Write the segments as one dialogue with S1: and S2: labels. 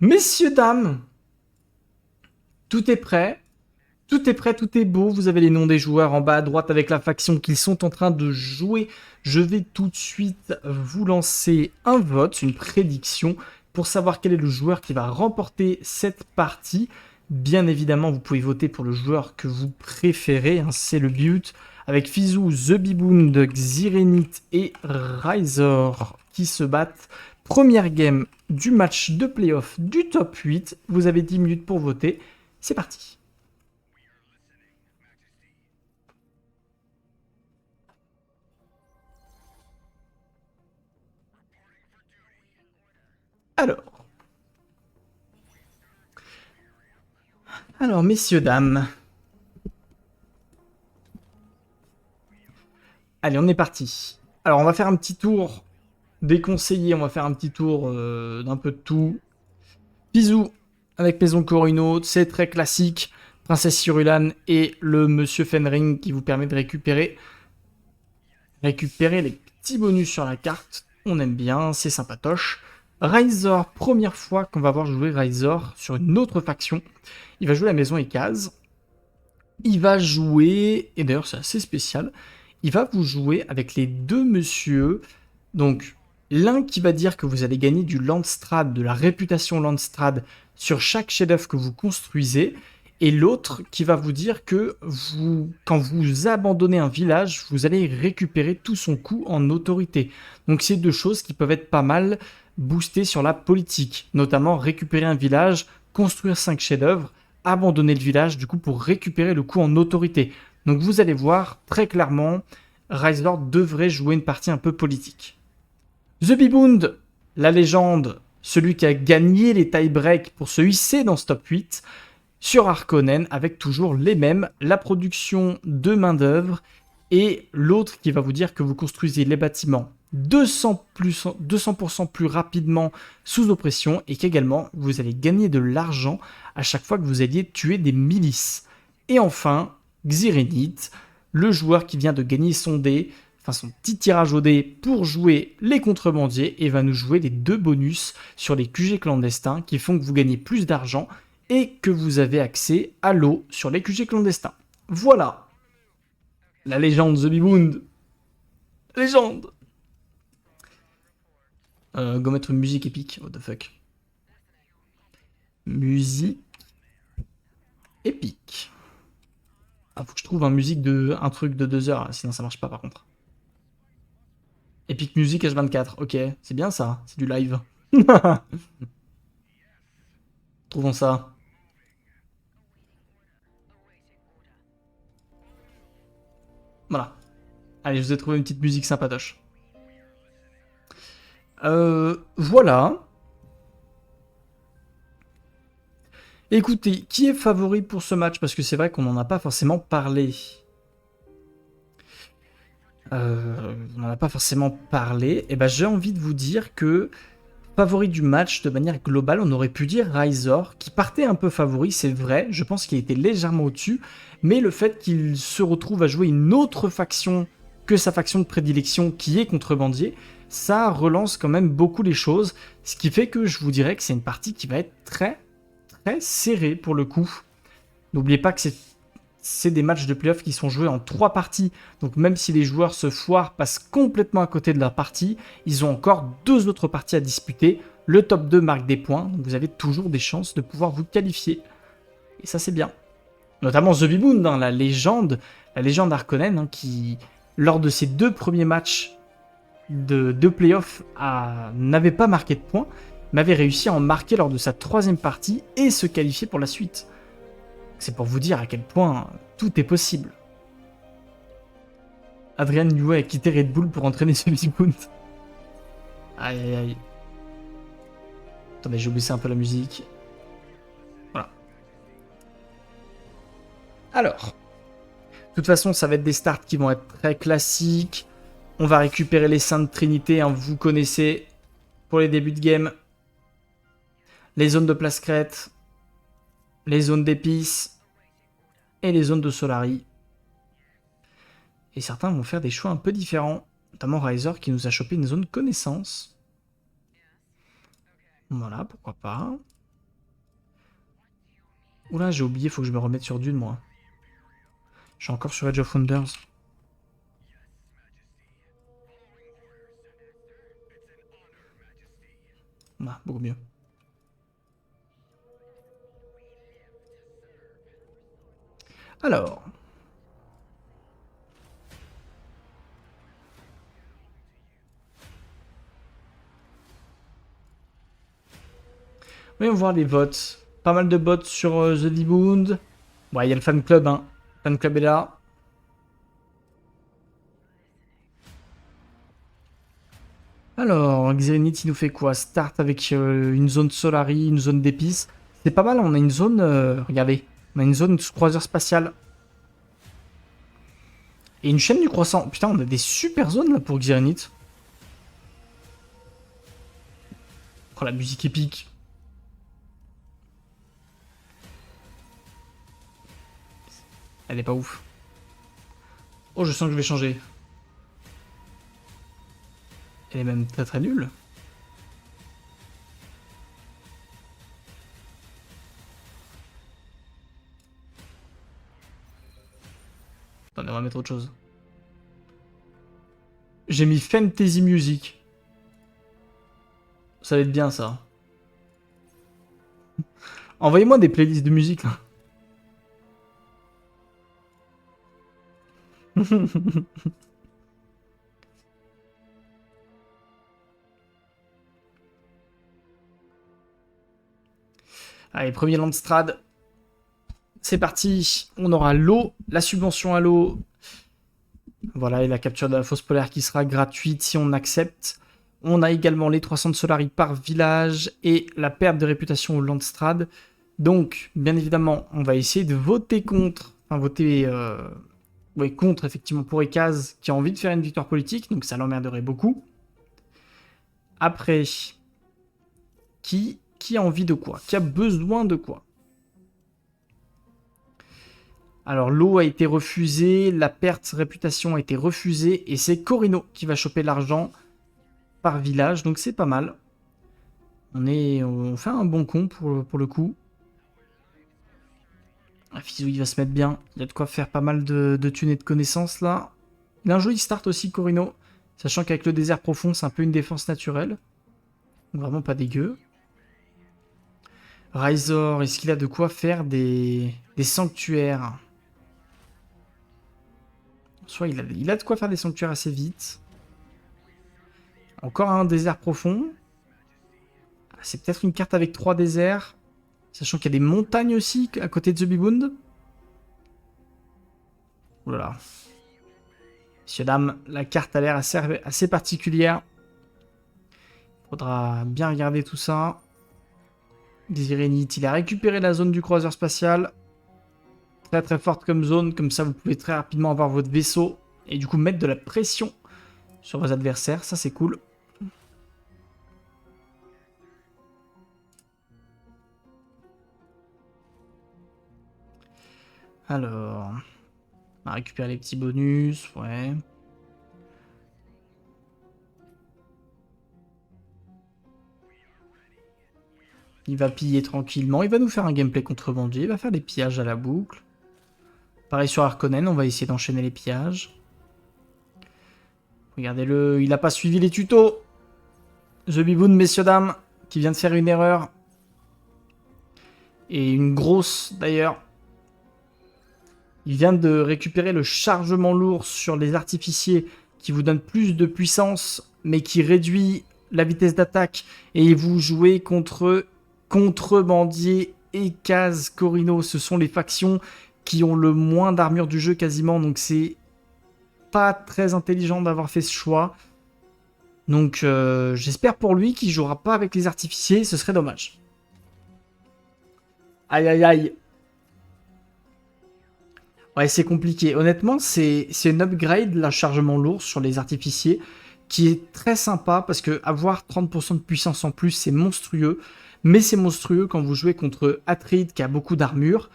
S1: Messieurs, dames, tout est prêt. Tout est prêt, tout est beau. Vous avez les noms des joueurs en bas à droite avec la faction qu'ils sont en train de jouer. Je vais tout de suite vous lancer un vote, une prédiction, pour savoir quel est le joueur qui va remporter cette partie. Bien évidemment, vous pouvez voter pour le joueur que vous préférez, hein, c'est le but. Avec Fizou, The Bibound, Xirenit et Ryzor qui se battent. Première game du match de playoff du top 8. Vous avez 10 minutes pour voter. C'est parti. Alors, messieurs, dames. Allez, on est parti. Alors, on va faire un petit tour des conseillers. On va faire un petit tour d'un peu de tout. Bisous avec Maison Corino, c'est très classique. Princesse Cirulan et le Monsieur Fenring qui vous permet de récupérer les petits bonus sur la carte. On aime bien, c'est sympatoche. Ryzor, première fois qu'on va voir jouer Ryzor sur une autre faction. Il va jouer la maison Ekaz. Il va jouer, et d'ailleurs c'est assez spécial, il va vous jouer avec les deux messieurs. Donc l'un qui va dire que vous allez gagner du Landstrad, de la réputation Landstrad sur chaque chef-d'œuvre que vous construisez, et l'autre qui va vous dire que quand vous abandonnez un village, vous allez récupérer tout son coût en autorité. Donc c'est deux choses qui peuvent être pas mal boostées sur la politique, notamment récupérer un village, construire 5 chefs-d'œuvre, abandonner le village du coup pour récupérer le coup en autorité. Donc vous allez voir très clairement, Ryzor devrait jouer une partie un peu politique. The Bibound, la légende, celui qui a gagné les tie-breaks pour se hisser dans ce top 8, sur Harkonnen avec toujours les mêmes, la production de main-d'œuvre et l'autre qui va vous dire que vous construisez les bâtiments 200% plus rapidement sous oppression et qu'également vous allez gagner de l'argent à chaque fois que vous alliez tuer des milices. Et enfin, Xirenit, le joueur qui vient de gagner son dé, enfin son petit tirage au dé pour jouer les contrebandiers et va nous jouer les deux bonus sur les QG clandestins qui font que vous gagnez plus d'argent et que vous avez accès à l'eau sur les QG clandestins. Voilà. La légende The Bibound. Légende. Go mettre une musique épique. What the fuck. Musique épique. Ah, faut que je trouve un truc de 2 heures, sinon ça marche pas par contre. Epic Music H24, ok, c'est bien ça, c'est du live. Trouvons ça. Voilà. Allez, je vous ai trouvé une petite musique sympatoche. Voilà. Écoutez, qui est favori pour ce match? Parce que c'est vrai qu'on n'en a pas forcément parlé. On n'en a pas forcément parlé. Et ben, j'ai envie de vous dire que favori du match de manière globale, on aurait pu dire Ryzor, qui partait un peu favori, c'est vrai. Je pense qu'il était légèrement au-dessus. Mais le fait qu'il se retrouve à jouer une autre faction que sa faction de prédilection, qui est contrebandier, ça relance quand même beaucoup les choses. Ce qui fait que je vous dirais que c'est une partie qui va être très serrée pour le coup. N'oubliez pas que c'est des matchs de playoff qui sont joués en 3 parties. Donc même si les joueurs se foirent, passent complètement à côté de la partie, ils ont encore 2 autres parties à disputer. Le top 2 marque des points, donc vous avez toujours des chances de pouvoir vous qualifier. Et ça c'est bien. Notamment The Bibound, hein, la légende Harkonnen, hein, qui, lors de ses 2 premiers matchs de playoff, n'avait pas marqué de points, mais avait réussi à en marquer lors de sa 3e partie et se qualifier pour la suite. C'est pour vous dire à quel point tout est possible. Adrian Newey a quitté Red Bull pour entraîner ce Bibound. Aïe aïe aïe. Attendez, j'ai baissé un peu la musique. Voilà. Alors, de toute façon, ça va être des starts qui vont être très classiques. On va récupérer les Saintes Trinités, hein, vous connaissez, pour les débuts de game. Les zones de place crête, les zones d'épices et les zones de Solari. Et certains vont faire des choix un peu différents, notamment Ryzor qui nous a chopé une zone connaissance. Voilà, pourquoi pas. Oula, j'ai oublié, faut que je me remette sur Dune, moi. Je suis encore sur Age of Wonders. Bah, beaucoup mieux. Alors. Voyons voir les votes. Pas mal de votes sur The Debound. Ouais, il y a le fan club, hein. Le fan club est là. Alors, Xehanort, il nous fait quoi? Start avec une zone Solari, une zone d'épices. C'est pas mal, on a une zone... regardez, on a une zone croiseur spatiale. Et une chaîne du croissant. Putain, on a des super zones là pour Xehanort. Oh, la musique épique. Elle est pas ouf. Oh, je sens que je vais changer. Elle est même très très nulle. Attendez, on va mettre autre chose. J'ai mis Fantasy Music. Ça va être bien ça. Envoyez-moi des playlists de musique là. Allez, premier Landstrad. C'est parti. On aura l'eau, la subvention à l'eau. Voilà, et la capture de la fosse polaire qui sera gratuite si on accepte. On a également les 300 de Solari par village et la perte de réputation au Landstrad. Donc, bien évidemment, on va essayer de voter contre. Enfin, voter contre, effectivement, pour Ekaz qui a envie de faire une victoire politique. Donc, ça l'emmerderait beaucoup. Après, qui a envie de quoi? Qui a besoin de quoi? Alors, l'eau a été refusée, la perte de réputation a été refusée, et c'est Corino qui va choper l'argent par village, donc c'est pas mal. On fait un bon con pour le coup. Fizou, il va se mettre bien. Il a de quoi faire pas mal de thunes et de connaissances là. Il a un joli start aussi, Corino. Sachant qu'avec le désert profond, c'est un peu une défense naturelle. Donc vraiment pas dégueu. Razor, est-ce qu'il a de quoi faire des sanctuaires? Soit il a de quoi faire des sanctuaires assez vite. Encore un désert profond. C'est peut-être une carte avec 3 déserts. Sachant qu'il y a des montagnes aussi à côté de The Bibund. Oulala. Messieurs, dames, la carte a l'air assez particulière. Faudra bien regarder tout ça. Xehanort, il a récupéré la zone du croiseur spatial. Très très forte comme zone. Comme ça, vous pouvez très rapidement avoir votre vaisseau. Et du coup, mettre de la pression sur vos adversaires. Ça, c'est cool. Alors, on va récupérer les petits bonus, ouais. Il va piller tranquillement, il va nous faire un gameplay contrebandier, il va faire des pillages à la boucle. Pareil sur Harkonnen, on va essayer d'enchaîner les pillages. Regardez-le, il n'a pas suivi les tutos. The Biboun, messieurs, dames, qui vient de faire une erreur. Et une grosse, d'ailleurs. Il vient de récupérer le chargement lourd sur les artificiers qui vous donne plus de puissance, mais qui réduit la vitesse d'attaque. Et vous jouez contre Contrebandier et Kaz Corino. Ce sont les factions qui ont le moins d'armure du jeu quasiment. Donc c'est pas très intelligent d'avoir fait ce choix. Donc j'espère pour lui qu'il jouera pas avec les artificiers. Ce serait dommage. Aïe aïe aïe. Ouais, c'est compliqué. Honnêtement, c'est une upgrade, la chargement lourd sur les artificiers, qui est très sympa parce que avoir 30% de puissance en plus, c'est monstrueux. Mais c'est monstrueux quand vous jouez contre Atreid qui a beaucoup d'armure.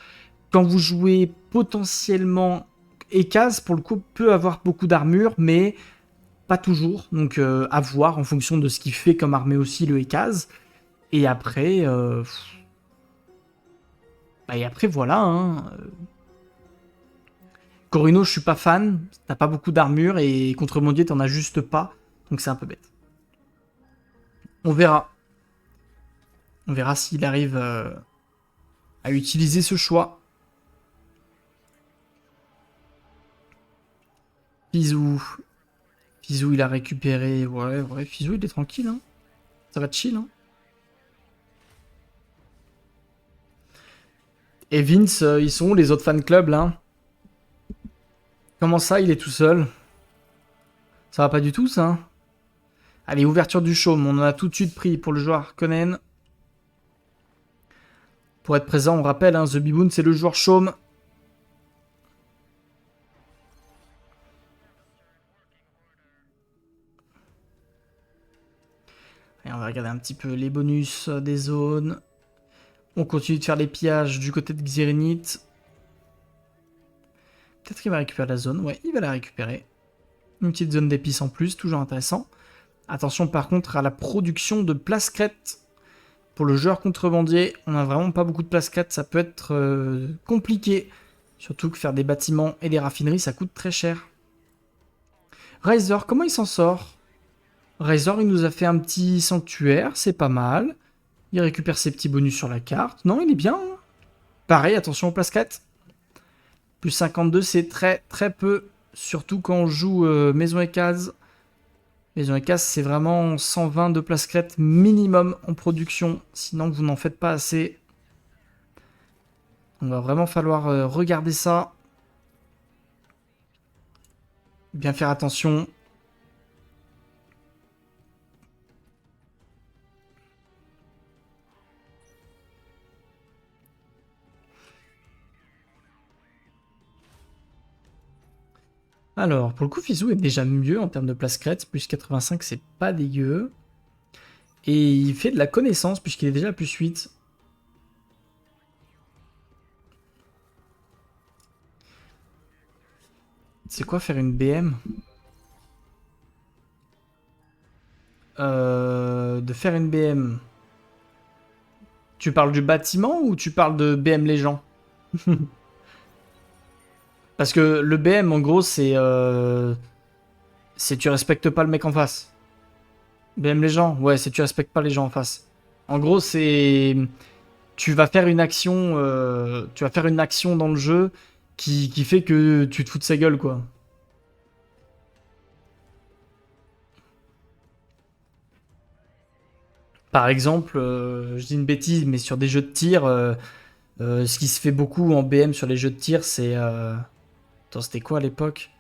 S1: Quand vous jouez potentiellement Ekaz, pour le coup, peut avoir beaucoup d'armure, mais pas toujours. Donc à voir en fonction de ce qu'il fait comme armée aussi, le Ekaz. Et après, Bah, et après, voilà. Hein. Corino, je suis pas fan. T'as pas beaucoup d'armure et contre Mondier, t'en as juste pas. Donc c'est un peu bête. On verra. On verra s'il arrive à utiliser ce choix. Fizou. Fizou, il a récupéré. Ouais, ouais, Fizou, il est tranquille. Hein. Ça va chill. Hein. Et Vince, ils sont où les autres fan clubs là? Comment ça, il est tout seul? Ça va pas du tout ça? Allez, ouverture du chaume. On en a tout de suite pris pour le joueur Conan. Pour être présent, on rappelle, hein, The Biboon, c'est le joueur chaume. Et on va regarder un petit peu les bonus des zones. On continue de faire les pillages du côté de Xirinith. Peut-être qu'il va récupérer la zone. Ouais, il va la récupérer. Une petite zone d'épices en plus, toujours intéressant. Attention par contre à la production de plascrètes. Pour le joueur contrebandier, on n'a vraiment pas beaucoup de plascrètes. Ça peut être compliqué. Surtout que faire des bâtiments et des raffineries, ça coûte très cher. Riser, comment il s'en sort? Riser, il nous a fait un petit sanctuaire, c'est pas mal. Il récupère ses petits bonus sur la carte. Non, il est bien. Hein. Pareil, attention aux plasquettes. Plus 52, c'est très très peu. Surtout quand on joue Maison et Case. Maison et Case, c'est vraiment 120 de plasquettes minimum en production. Sinon, vous n'en faites pas assez. On va vraiment falloir regarder ça. Bien faire attention. Alors, pour le coup, Fizou est déjà mieux en termes de plasquettes. Plus 85, c'est pas dégueu. Et il fait de la connaissance puisqu'il est déjà à plus 8. C'est quoi faire une BM? De faire une BM. Tu parles du bâtiment ou tu parles de BM les gens? Parce que le BM, en gros, c'est tu respectes pas le mec en face. BM les gens, ouais, c'est tu respectes pas les gens en face. En gros, c'est tu vas faire une action, tu vas faire une action dans le jeu qui fait que tu te fous de sa gueule, quoi. Par exemple, je dis une bêtise, mais sur des jeux de tir, ce qui se fait beaucoup en BM sur les jeux de tir, c'est attends, c'était quoi à l'époque?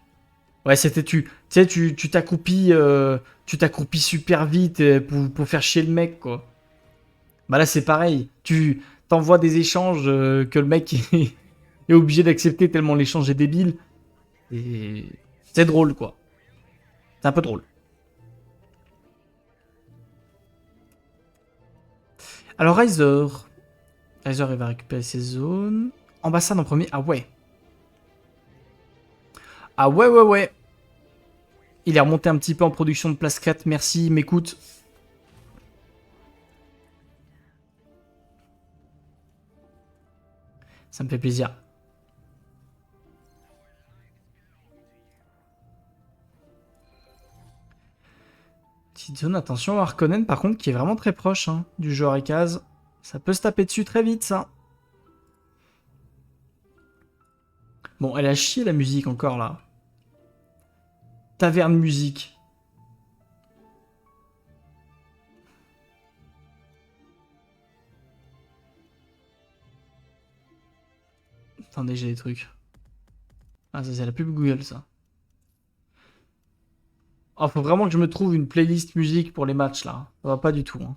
S1: Ouais, c'était tu sais, tu t'accroupis super vite pour faire chier le mec, quoi. Bah là, c'est pareil. Tu t'envoies des échanges que le mec est obligé d'accepter tellement l'échange est débile. Et c'est drôle, quoi. C'est un peu drôle. Alors, Riser. Riser, il va récupérer ses zones. Ambassade en premier. Ah ouais. Ah ouais, ouais, ouais. Il est remonté un petit peu en production de place 4. Merci, m'écoute. Ça me fait plaisir. Petite zone, attention à Harkonnen par contre qui est vraiment très proche hein, du joueur Ekaz. Ça peut se taper dessus très vite ça. Bon, elle a chié la musique encore là. Taverne musique. Attendez, j'ai des trucs. Ah, ça c'est la pub Google ça. Oh, faut vraiment que je me trouve une playlist musique pour les matchs là. Ça va pas du tout. Hein.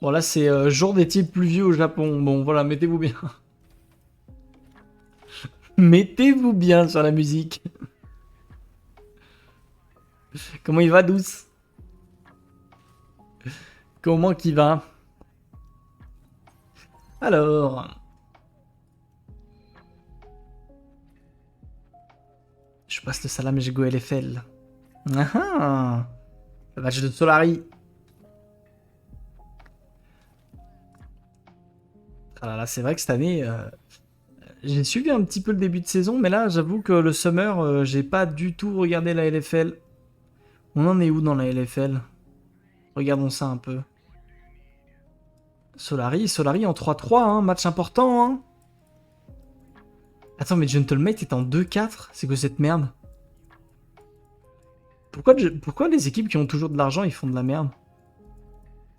S1: Bon là c'est jour d'été pluvieux au Japon. Bon voilà, mettez-vous bien. Mettez-vous bien sur la musique. Comment il va douce? Comment qu'il va? Alors, je passe le salam et je go LFL. Ah ah. Le match de Solari. Ah là là, c'est vrai que cette année, j'ai suivi un petit peu le début de saison, mais là, j'avoue que le Summer, j'ai pas du tout regardé la LFL. On en est où dans la LFL? Regardons ça un peu. Solari en 3-3, hein, match important, hein. Attends, mais Gentlemate est en 2-4? C'est quoi cette merde? Pourquoi les équipes qui ont toujours de l'argent, ils font de la merde?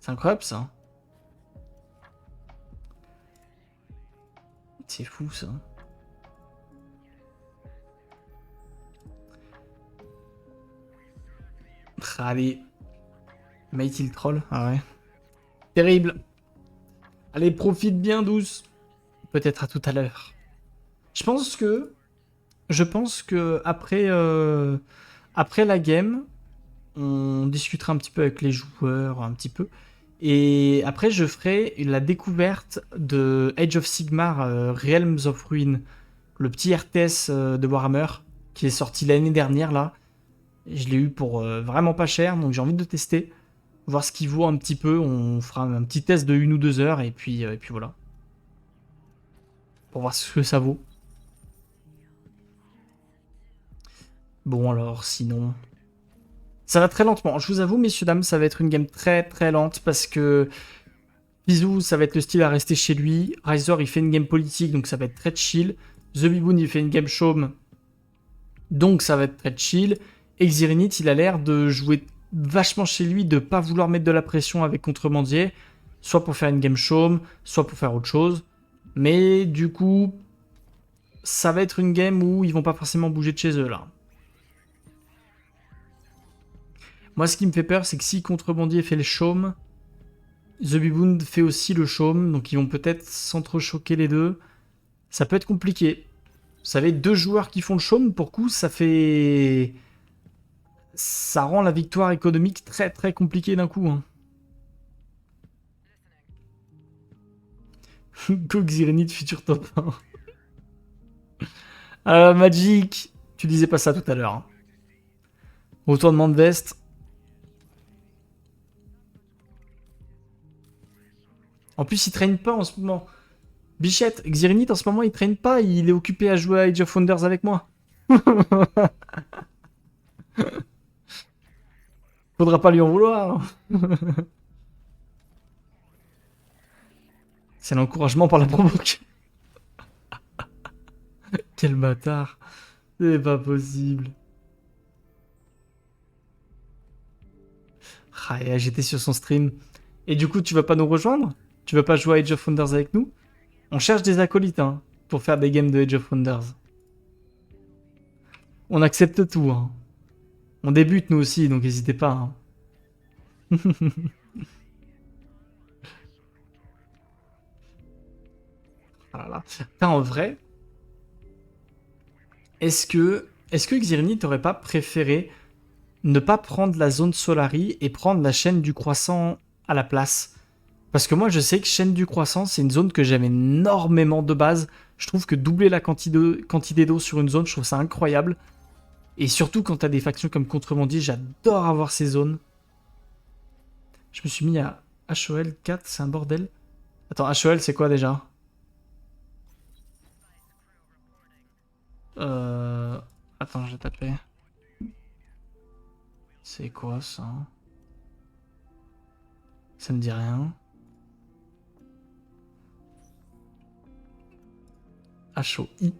S1: C'est incroyable, ça. C'est fou, ça. Allez. Mate, il troll. Ah ouais. Terrible. Allez, profite bien, douce. Peut-être à tout à l'heure. Je pense que... Je pense que après la game, on discutera un petit peu avec les joueurs, un petit peu. Et après, je ferai la découverte de Age of Sigmar Realms of Ruin, le petit RTS de Warhammer, qui est sorti l'année dernière, là. Je l'ai eu pour vraiment pas cher, donc j'ai envie de tester, voir ce qu'il vaut un petit peu. On fera un petit test de 1 ou 2 heures, et puis voilà. Pour voir ce que ça vaut. Bon, alors, sinon... Ça va très lentement. Je vous avoue, messieurs, dames, ça va être une game très très lente parce que Bizou, ça va être le style à rester chez lui. Riser, il fait une game politique, donc ça va être très chill. The Biboon, il fait une game chaume, donc ça va être très chill. Exirinit, il a l'air de jouer vachement chez lui, de pas vouloir mettre de la pression avec Contrebandier, soit pour faire une game chaume, soit pour faire autre chose. Mais du coup, ça va être une game où ils vont pas forcément bouger de chez eux là. Moi, ce qui me fait peur, c'est que si Contrebandier fait le chaume, The Biboon fait aussi le chaume, donc ils vont peut-être s'entrechoquer les deux. Ça peut être compliqué. Vous savez, 2 joueurs qui font le chaume, pour coup, ça fait... Ça rend la victoire économique très très compliquée d'un coup. Hein. Go Xirinit, futur top 1. Magic, tu disais pas ça tout à l'heure. Hein. Retournement de veste. En plus, il traîne pas en ce moment. Bichette, Xirinit en ce moment, il traîne pas. Il est occupé à jouer à Age of Wonders avec moi. Faudra pas lui en vouloir. C'est l'encouragement par la provoque. Quel bâtard. C'est pas possible. Ah, j'étais sur son stream. Et du coup, tu vas pas nous rejoindre? Tu vas pas jouer à Age of Wonders avec nous? On cherche des acolytes, hein, pour faire des games de Age of Wonders. On accepte tout, hein. On débute nous aussi, donc n'hésitez pas. Hein. Voilà. Putain, en vrai, est-ce que Xirni t'aurait pas préféré ne pas prendre la zone Solari et prendre la chaîne du croissant à la place? Parce que moi, je sais que chaîne du croissant, c'est une zone que j'aime énormément de base. Je trouve que doubler la quantité d'eau sur une zone, je trouve ça incroyable. Et surtout quand t'as des factions comme Contrebandier, j'adore avoir ces zones. Je me suis mis à HOL 4, c'est un bordel. Attends, HOL, c'est quoi déjà? Euh... Attends, je vais taper. C'est quoi ça? Ça me dit rien. HOI.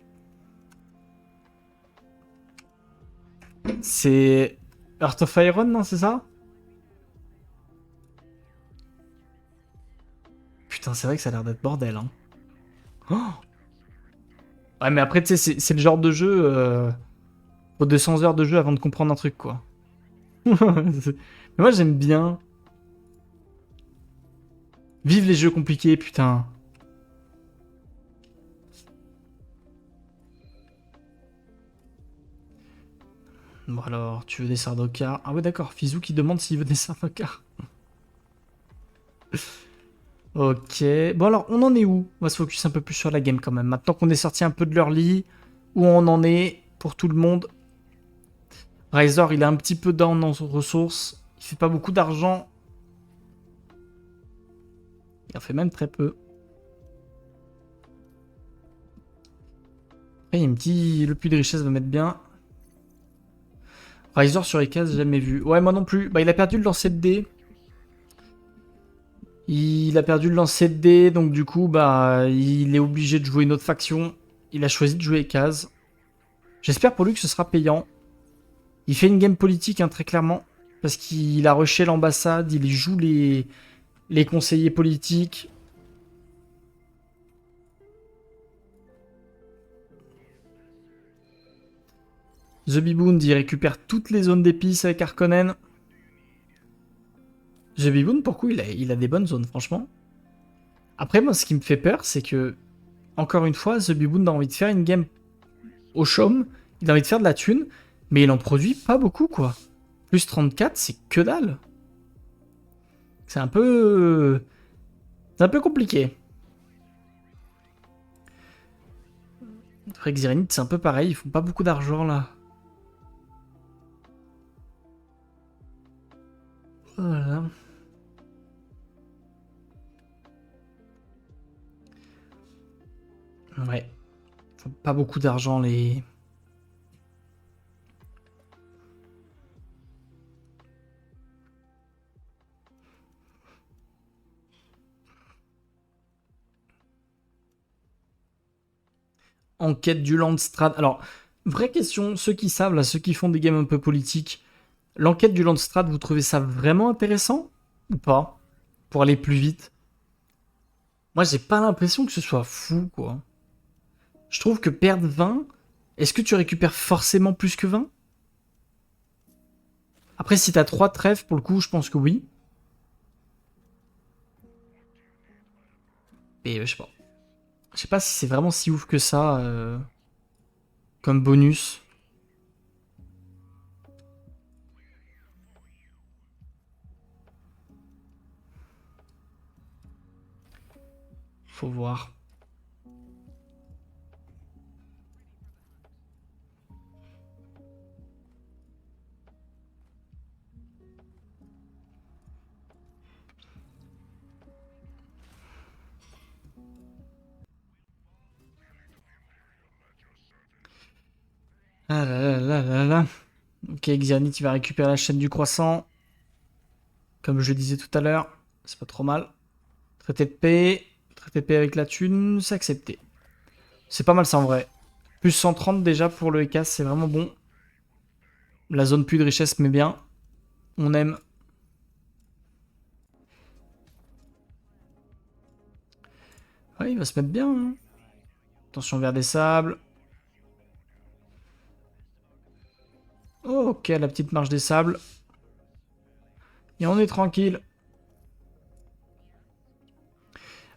S1: C'est Heart of Iron, non, c'est ça? Putain, c'est vrai que ça a l'air d'être bordel, hein. Oh, ouais, mais après, tu sais, c'est le genre de jeu... Faut 200 heures de jeu avant de comprendre un truc, quoi. Mais moi, j'aime bien. Vive les jeux compliqués, putain. Bon alors, tu veux des Sardaukar? Ah ouais, d'accord, Fizou qui demande s'il veut des Sardaukar. Ok. Bon alors, on en est où? On va se focus un peu plus sur la game quand même. Maintenant qu'on est sorti un peu de leur lit, où on en est pour tout le monde. Razor, il est un petit peu down dans ses ressources. Il fait pas beaucoup d'argent. Il en fait même très peu. Après, il me dit le puits de richesse va mettre bien. Razor sur les cases, jamais vu. Ouais, moi non plus. Bah, il a perdu le lancer de dés. Il a perdu le lancer de dés, donc du coup, bah, il est obligé de jouer une autre faction. Il a choisi de jouer les cases. J'espère pour lui que ce sera payant. Il fait une game politique, hein, très clairement. Parce qu'il a rushé l'ambassade, il joue les conseillers politiques. The Bibound, il récupère toutes les zones d'épices avec Harkonnen. The Bibound, pour coup, il a des bonnes zones, franchement. Après, moi, ce qui me fait peur, c'est que, encore une fois, The Bibound a envie de faire une game au chaume. Il a envie de faire de la thune, mais il en produit pas beaucoup, quoi. Plus 34, c'est que dalle. C'est un peu... C'est un peu compliqué. Après, Xyrenite, c'est un peu pareil. Ils font pas beaucoup d'argent, là. Voilà. Ouais. Ils font pas beaucoup d'argent, les... Enquête du Landstrad. Alors, vraie question, ceux qui savent, là, ceux qui font des games un peu politiques, l'enquête du Landstrad, vous trouvez ça vraiment intéressant ou pas? Pour aller plus vite. Moi, j'ai pas l'impression que ce soit fou, quoi. Je trouve que perdre 20, est-ce que tu récupères forcément plus que 20? Après, si t'as 3 trèfles, pour le coup, je pense que oui. Et je sais pas. Je sais pas si c'est vraiment si ouf que ça comme bonus. Faut voir. Ah là là là là là. Ok, Xianit, il va récupérer la chaîne du croissant. Comme je le disais tout à l'heure, c'est pas trop mal. Traité de paix. Traité de paix avec la thune, c'est accepté. C'est pas mal ça en vrai. Plus 130 déjà pour le ECAS, c'est vraiment bon. La zone plus de richesse, mais bien. On aime. Ouais, il va se mettre bien, hein. Attention vers des sables. Oh, ok, la petite marche des sables. Et on est tranquille.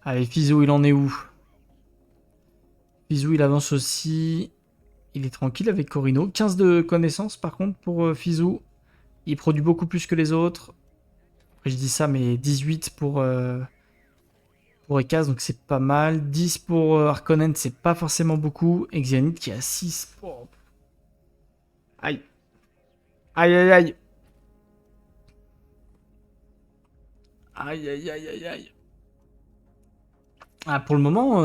S1: Allez, Fizou, il en est où? Fizou, il avance aussi. Il est tranquille avec Corino. 15 de connaissances, par contre, pour Fizou. Il produit beaucoup plus que les autres. Après, je dis ça, mais 18 pour Ekaz, donc c'est pas mal. 10 pour Harkonnen, c'est pas forcément beaucoup. Et Xianit qui a 6. Oh. Aïe. Aïe, aïe, aïe. Aïe, aïe, aïe, aïe, aïe. Ah, pour le moment,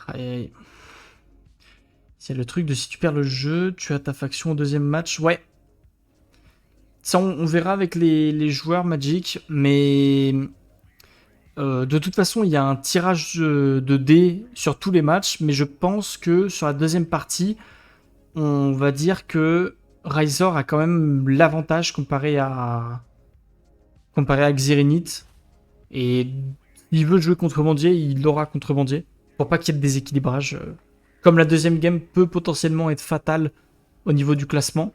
S1: aïe, aïe. C'est le truc de si tu perds le jeu, tu as ta faction au deuxième match. Ouais. Ça, on verra avec les joueurs Magic, mais de toute façon, il y a un tirage de dés sur tous les matchs, mais je pense que sur la deuxième partie, on va dire que Razor a quand même l'avantage comparé à Xirinith. Et il veut jouer contrebandier, il l'aura contrebandier. Pour pas qu'il y ait de déséquilibrage. Comme la deuxième game peut potentiellement être fatale au niveau du classement,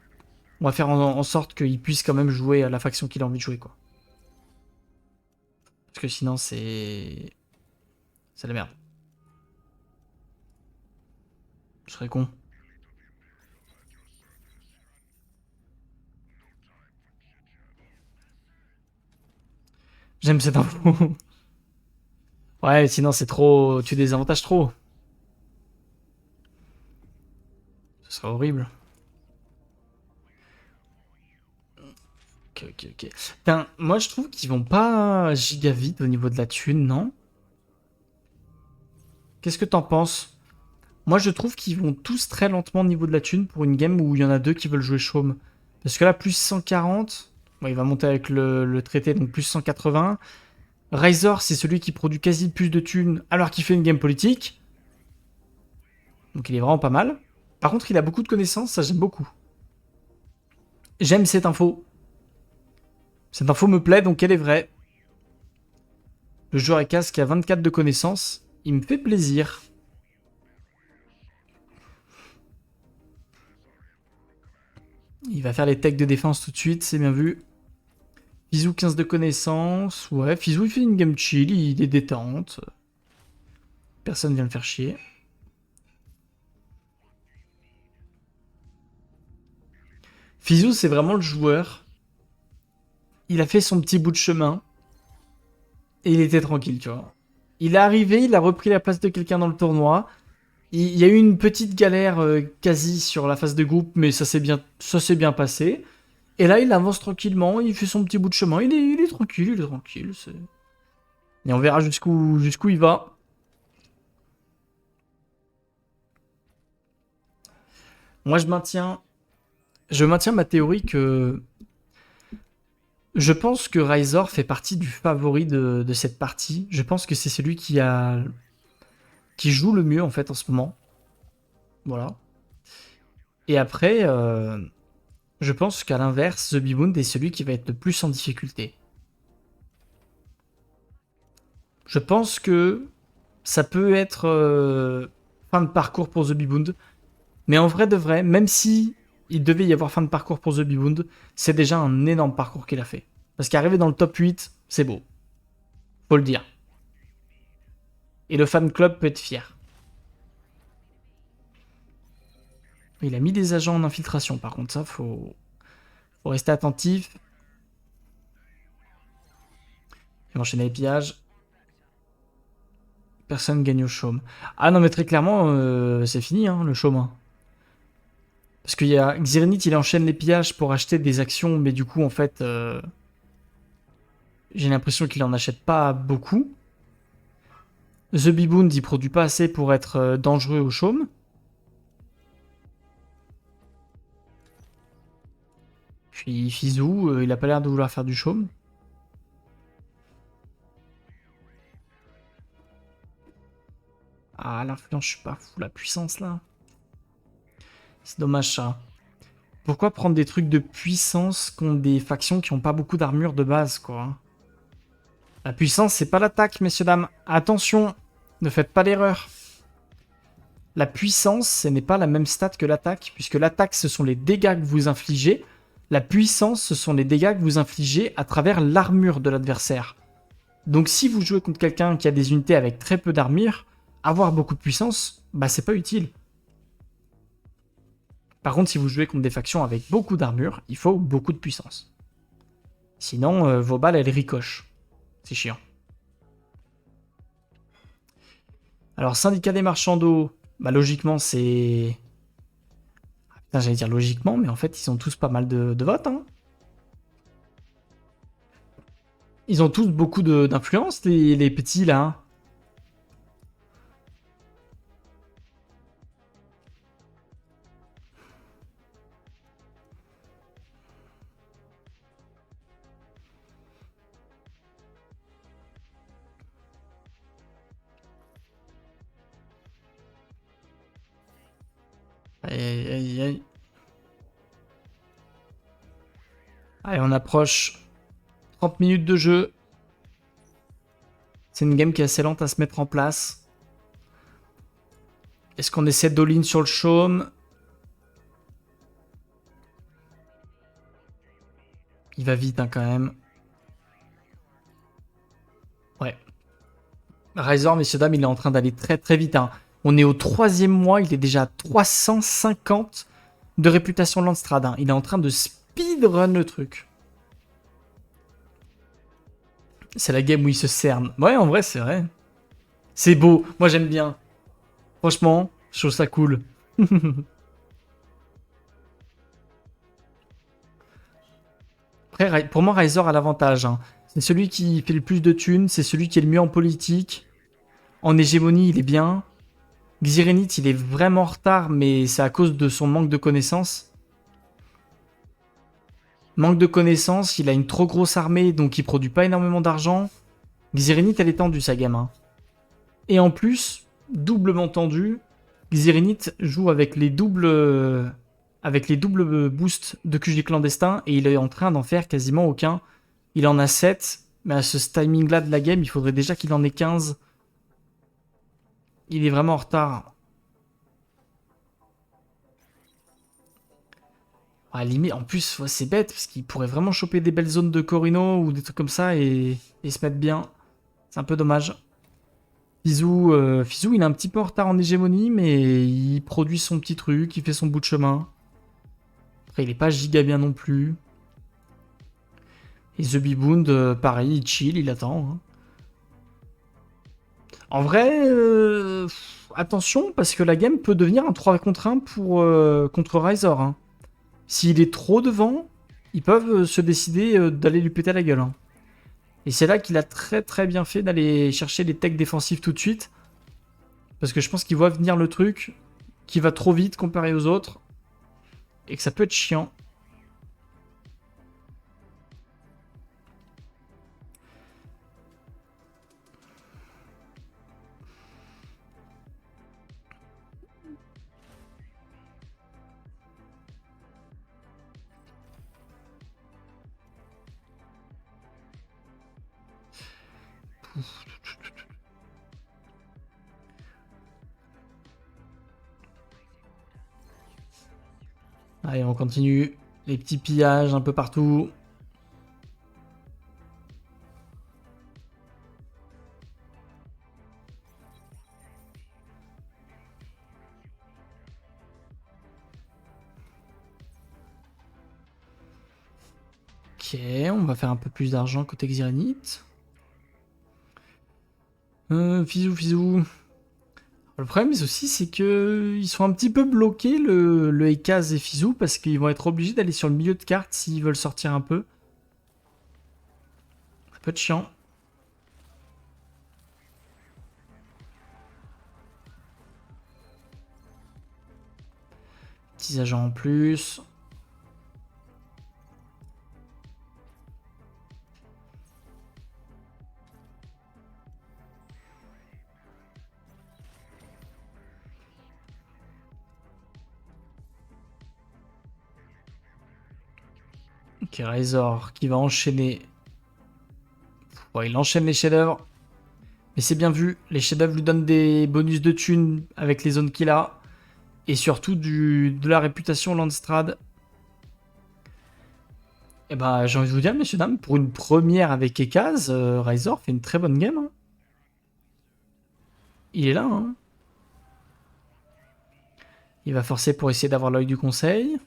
S1: on va faire en sorte qu'il puisse quand même jouer à la faction qu'il a envie de jouer, quoi. Parce que sinon, c'est la merde. Ce serait con. J'aime cette info. Ouais, sinon c'est trop... Tu désavantages trop. Ce serait horrible. Ok, ok, ok. Putain, moi je trouve qu'ils vont pas giga vite au niveau de la thune, non? Qu'est-ce que t'en penses? Moi je trouve qu'ils vont tous très lentement au niveau de la thune pour une game où il y en a deux qui veulent jouer chaume. Parce que là, plus 140, bon, il va monter avec le traité, donc plus 180. Razor, c'est celui qui produit quasi le plus de thunes alors qu'il fait une game politique. Donc il est vraiment pas mal. Par contre, il a beaucoup de connaissances, ça j'aime beaucoup. J'aime cette info. Cette info me plaît, donc elle est vraie. Le joueur est casque a 24 de connaissances. Il me fait plaisir. Il va faire les techs de défense tout de suite, c'est bien vu. Fizou 15 de connaissances. Ouais, Fizou il fait une game chill, il est détente. Personne vient le faire chier. Fizou c'est vraiment le joueur. Il a fait son petit bout de chemin. Et il était tranquille, tu vois. Il est arrivé, il a repris la place de quelqu'un dans le tournoi. Il y a eu une petite galère quasi sur la phase de groupe, mais ça s'est bien passé. Et là, il avance tranquillement, il fait son petit bout de chemin, il est tranquille, il est tranquille. Et on verra jusqu'où il va. Moi, je maintiens ma théorie que je pense que Razor fait partie du favori de cette partie. Je pense que c'est celui qui joue le mieux en fait en ce moment. Voilà. Et après, je pense qu'à l'inverse, The Bebound est celui qui va être le plus en difficulté. Je pense que ça peut être fin de parcours pour The Bebound. Mais en vrai de vrai, même si il devait y avoir fin de parcours pour The Bebound, c'est déjà un énorme parcours qu'il a fait. Parce qu'arriver dans le top 8, c'est beau. Faut le dire. Et le fan club peut être fier. Il a mis des agents en infiltration, par contre, ça, faut rester attentif. Il va enchaîner les pillages. Personne gagne au chaume. Ah non, mais très clairement, c'est fini, hein, le chaume. Hein. Parce qu'il y a Xirinit, il enchaîne les pillages pour acheter des actions, mais du coup, en fait, j'ai l'impression qu'il en achète pas beaucoup. The Bebound, il produit pas assez pour être dangereux au chaume. Puis Fizou, il a pas l'air de vouloir faire du chaume. Ah, l'influence, je suis pas fou, la puissance là. C'est dommage ça. Pourquoi prendre des trucs de puissance contre des factions qui ont pas beaucoup d'armure de base, quoi. La puissance, c'est pas l'attaque, messieurs, dames. Attention, ne faites pas l'erreur. La puissance, ce n'est pas la même stat que l'attaque, puisque l'attaque, ce sont les dégâts que vous infligez. La puissance, ce sont les dégâts que vous infligez à travers l'armure de l'adversaire. Donc si vous jouez contre quelqu'un qui a des unités avec très peu d'armure, avoir beaucoup de puissance, bah c'est pas utile. Par contre, si vous jouez contre des factions avec beaucoup d'armure, il faut beaucoup de puissance. Sinon, vos balles, elles ricochent. C'est chiant. Alors, syndicat des marchands d'eau, bah logiquement, c'est... Putain, j'allais dire logiquement, mais en fait, ils ont tous pas mal de votes. Hein. Ils ont tous beaucoup d'influence, les petits, là. Aïe, aïe, aïe. Allez, on approche 30 minutes de jeu. C'est une game qui est assez lente à se mettre en place. Est-ce qu'on essaie d'all-in sur le chaume? Il va vite hein, quand même. Ouais. Razor, messieurs, dames, il est en train d'aller très très vite. Hein. On est au 3e mois, il est déjà à 350 de réputation Landstrad. Hein. Il est en train de speedrun le truc. C'est la game où il se cerne. Ouais, en vrai, c'est vrai. C'est beau. Moi, j'aime bien. Franchement, je trouve ça cool. Après, pour moi, Riser a l'avantage, hein. C'est celui qui fait le plus de thunes, c'est celui qui est le mieux en politique. En hégémonie, il est bien. Xirinith, il est vraiment en retard, mais c'est à cause de son manque de connaissances. Manque de connaissances, il a une trop grosse armée, donc il produit pas énormément d'argent. Xirinith, elle est tendue, sa gamme, hein. Et en plus, doublement tendu, Xirinith joue avec les doubles boosts de QG clandestin et il est en train d'en faire quasiment aucun. Il en a 7, mais à ce timing-là de la game, il faudrait déjà qu'il en ait 15. Il est vraiment en retard. À la limite, en plus, ouais, c'est bête parce qu'il pourrait vraiment choper des belles zones de Corino ou des trucs comme ça et se mettre bien. C'est un peu dommage. Fizou, il est un petit peu en retard en hégémonie, mais il produit son petit truc, il fait son bout de chemin. Après, il est pas giga bien non plus. Et The Bebound, pareil, il chill, il attend, hein. En vrai, attention, parce que la game peut devenir un 3 contre 1 contre Riser, hein. S'il est trop devant, ils peuvent se décider d'aller lui péter la gueule, hein. Et c'est là qu'il a très très bien fait d'aller chercher les techs défensifs tout de suite. Parce que je pense qu'il voit venir le truc, qui va trop vite comparé aux autres, et que ça peut être chiant. Allez, on continue. Les petits pillages un peu partout. Ok, on va faire un peu plus d'argent côté Xirinith. Fizou. Le problème aussi, c'est que ils sont un petit peu bloqués, le Ekaz et Fizou, parce qu'ils vont être obligés d'aller sur le milieu de carte s'ils veulent sortir un peu. Ça peut être chiant. Petits agents en plus. Ok, Razor qui va enchaîner. Ouais, il enchaîne les chefs-d'œuvre. Mais c'est bien vu, les chefs-d'œuvre lui donnent des bonus de thunes avec les zones qu'il a. Et surtout de la réputation Landstrad. Et bah, j'ai envie de vous dire, messieurs, dames, pour une première avec Ekaz, Razor fait une très bonne game, hein. Il est là, hein. Il va forcer pour essayer d'avoir l'œil du conseil.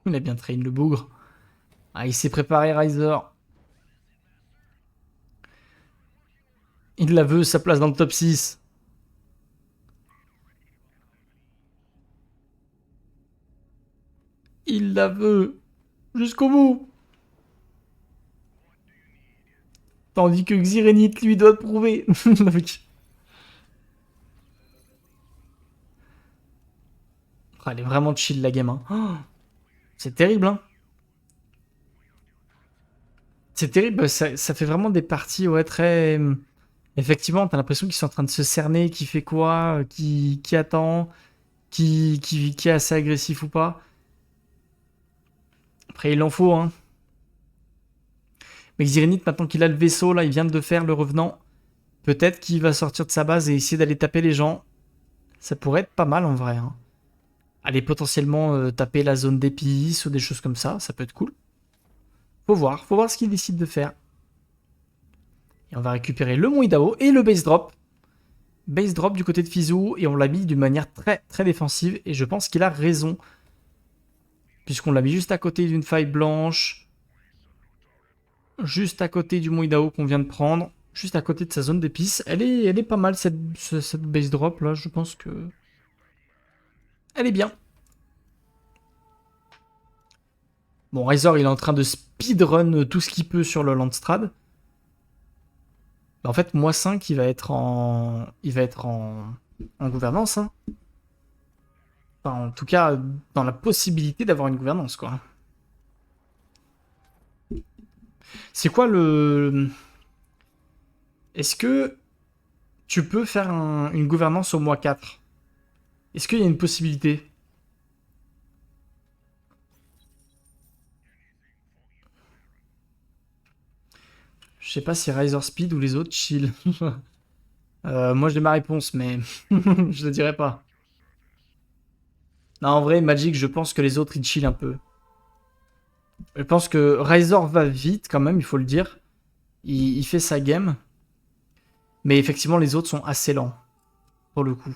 S1: Il a bien traîné le bougre. Ah, il s'est préparé, Riser. Il la veut, sa place dans le top 6. Il la veut. Jusqu'au bout. Tandis que Xirinith lui doit prouver. Elle est vraiment chill, la game, hein. Oh, c'est terrible, hein. C'est terrible, ça fait vraiment des parties, ouais, très... Effectivement, t'as l'impression qu'ils sont en train de se cerner, qui fait quoi, qui attend, qui est assez agressif ou pas. Après, il en faut, hein. Mais Xirinith, maintenant qu'il a le vaisseau, là, il vient de faire le revenant. Peut-être qu'il va sortir de sa base et essayer d'aller taper les gens. Ça pourrait être pas mal, en vrai, hein. Aller potentiellement taper la zone d'épices ou des choses comme ça peut être cool. Faut voir ce qu'il décide de faire. Et on va récupérer le Mont Idao et le base drop. base drop du côté de Fizou et on l'a mis d'une manière très très défensive et je pense qu'il a raison. Puisqu'on l'a mis juste à côté d'une faille blanche, juste à côté du Mont Idao qu'on vient de prendre, juste à côté de sa zone d'épices. Elle est pas mal cette base drop là, je pense que... Elle est bien. Bon, Razor il est en train de speedrun tout ce qu'il peut sur le Landstrad. En fait, -5, il va être en... en gouvernance. Hein. Enfin, en tout cas, dans la possibilité d'avoir une gouvernance, quoi. C'est quoi le... Est-ce que tu peux faire une gouvernance au -4? Est-ce qu'il y a une possibilité? Je sais pas si Riser Speed ou les autres chill. Moi j'ai ma réponse, mais je le dirai pas. Non, en vrai, Magic, je pense que les autres ils chill un peu. Je pense que Riser va vite quand même, il faut le dire. Il fait sa game. Mais effectivement, les autres sont assez lents, pour le coup.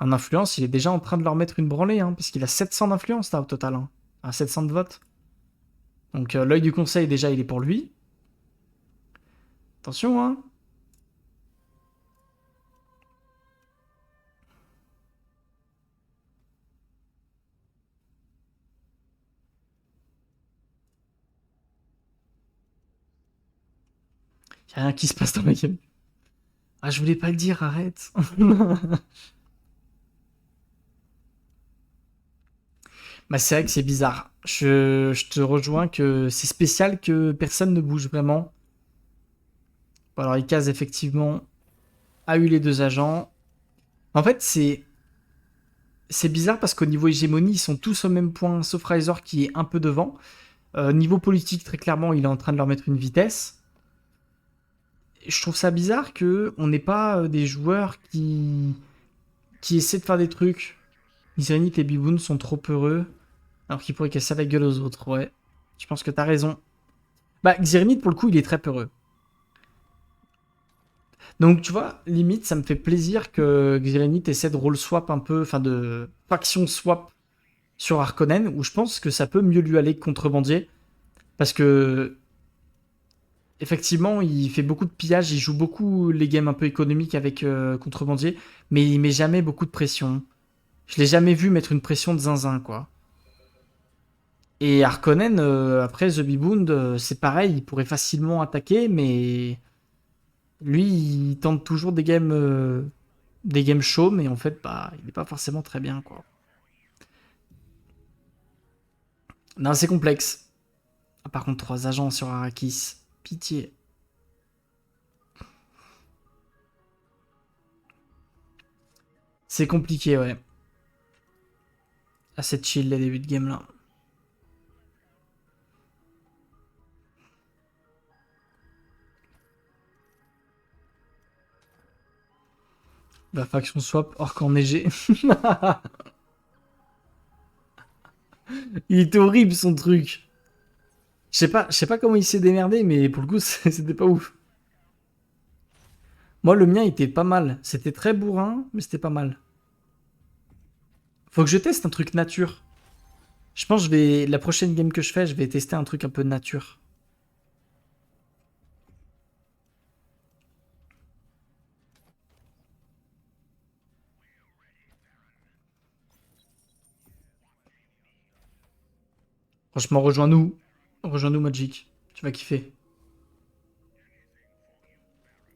S1: En influence, il est déjà en train de leur mettre une branlée, hein, parce qu'il a 700 d'influence là au total. Hein. Enfin, 700 de vote. Donc l'œil du conseil, déjà, il est pour lui. Attention, hein. Y a rien qui se passe dans la game. Ah, je voulais pas le dire, arrête. Bah, c'est vrai que c'est bizarre. Je te rejoins que c'est spécial que personne ne bouge vraiment. Bon, alors, Ikaz, effectivement, a eu les deux agents. En fait, c'est bizarre parce qu'au niveau hégémonie, ils sont tous au même point, sauf Razor qui est un peu devant. Niveau politique, très clairement, il est en train de leur mettre une vitesse. Je trouve ça bizarre que on n'ait pas des joueurs qui essaient de faire des trucs. Zenith et Biboun sont trop heureux, alors qu'ils pourraient casser la gueule aux autres, ouais. Je pense que t'as raison. Bah, Xyrenite, pour le coup, il est très peureux. Donc, tu vois, limite, ça me fait plaisir que Xyrenite essaie de role swap un peu, enfin de faction swap sur Harkonnen, où je pense que ça peut mieux lui aller que Contrebandier. Parce que, effectivement, il fait beaucoup de pillage, il joue beaucoup les games un peu économiques avec Contrebandier, mais il met jamais beaucoup de pression. Je l'ai jamais vu mettre une pression de zinzin, quoi. Et Harkonnen, après The Bebound, c'est pareil, il pourrait facilement attaquer, mais lui, il tente toujours des games chauds, mais en fait, bah, il n'est pas forcément très bien, quoi. Non, c'est complexe. Ah, par contre, 3 agents sur Arrakis. Pitié. C'est compliqué, ouais. Assez chill, les débuts de game, là. La faction swap, orc enneigé. Il était horrible, son truc. Je sais pas comment il s'est démerdé, mais pour le coup, c'était pas ouf. Moi, le mien était pas mal. C'était très bourrin, mais c'était pas mal. Faut que je teste un truc nature. Je pense que la prochaine game que je fais, je vais tester un truc un peu nature. Franchement, rejoins-nous. Rejoins-nous, Magic. Tu vas kiffer.